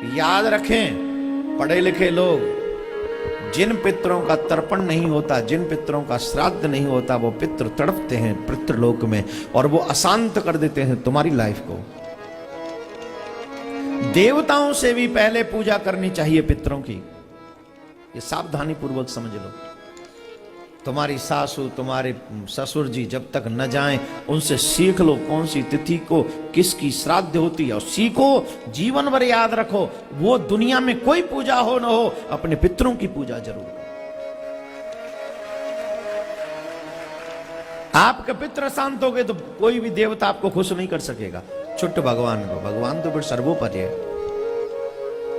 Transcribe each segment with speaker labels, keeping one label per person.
Speaker 1: याद रखें, पढ़े लिखे लोग, जिन पितरों का तर्पण नहीं होता, जिन पितरों का श्राद्ध नहीं होता, वो पितृ तड़पते हैं पितृलोक में और वो अशांत कर देते हैं तुम्हारी लाइफ को। देवताओं से भी पहले पूजा करनी चाहिए पितरों की, ये सावधानी पूर्वक समझ लो। तुम्हारी सासू, तुम्हारे ससुर जी जब तक न जाएं, उनसे सीख लो कौन सी तिथि को किसकी श्राद्ध होती है, और सीखो, जीवन भर याद रखो, वो दुनिया में कोई पूजा हो न हो, अपने पितरों की पूजा जरूर करो। आपके पितृ शांत हो गए तो कोई भी देवता आपको खुश नहीं कर सकेगा, छुट्ट भगवान को, भगवान तो फिर सर्वोपरि है।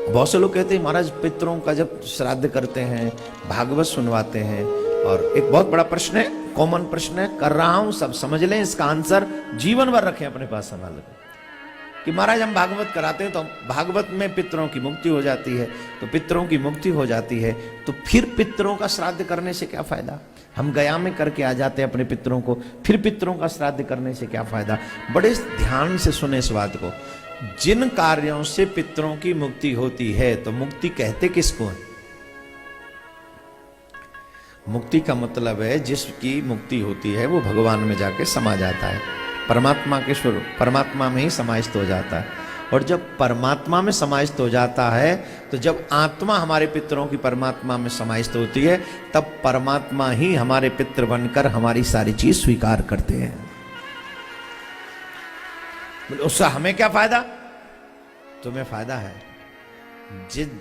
Speaker 1: बहुत से लोग कहते हैं महाराज पितरों का जब श्राद्ध करते हैं, भागवत सुनवाते हैं, और एक बहुत बड़ा प्रश्न है, कॉमन प्रश्न है, कर रहा हूं, सब समझ लें, इसका आंसर जीवन भर रखें अपने पास संभाल कि महाराज हम भागवत कराते हैं तो भागवत में पितरों की मुक्ति हो जाती है, तो पितरों की मुक्ति हो जाती है तो फिर पितरों का श्राद्ध करने से क्या फायदा? हम गया में करके आ जाते हैं अपने पितरों को, फिर पितरों का श्राद्ध करने से क्या फायदा? बड़े ध्यान से सुने इस बात को। जिन कार्यों से पितरों की मुक्ति होती है, तो मुक्ति कहते किसको है? मुक्ति का मतलब है जिसकी मुक्ति होती है वो भगवान में जाके समा जाता है, परमात्मा के स्वरूप, परमात्मा में ही समाहित हो जाता है। और जब परमात्मा में समाहित हो जाता है, तो जब आत्मा हमारे पितरों की परमात्मा में समाहित होती है, तब परमात्मा ही हमारे पितृ बनकर हमारी सारी चीज स्वीकार करते हैं। उससे हमें क्या फायदा? तुम्हें फायदा है।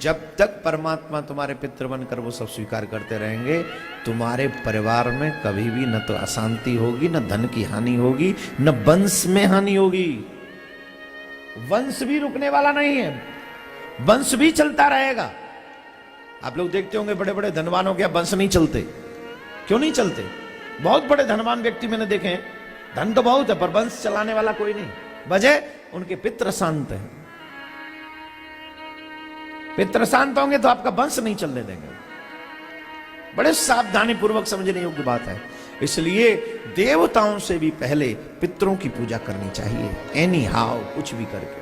Speaker 1: जब तक परमात्मा तुम्हारे पितृ बनकर वो सब स्वीकार करते रहेंगे, तुम्हारे परिवार में कभी भी न तो अशांति होगी, न धन की हानि होगी, न वंश में हानि होगी। वंश भी रुकने वाला नहीं है, वंश भी चलता रहेगा। आप लोग देखते होंगे बड़े बड़े धनवानों के वंश नहीं चलते। क्यों नहीं चलते? बहुत बड़े धनवान व्यक्ति मैंने देखे हैं, धन तो बहुत है पर वंश चलाने वाला कोई नहीं। वजह, उनके पितृ शांत हैं। पितृ शांत होंगे तो आपका वंश नहीं चलने देंगे। बड़े सावधानी पूर्वक समझने योग्य बात है। इसलिए देवताओं से भी पहले पितरों की पूजा करनी चाहिए, एनी हाउ, कुछ भी करके।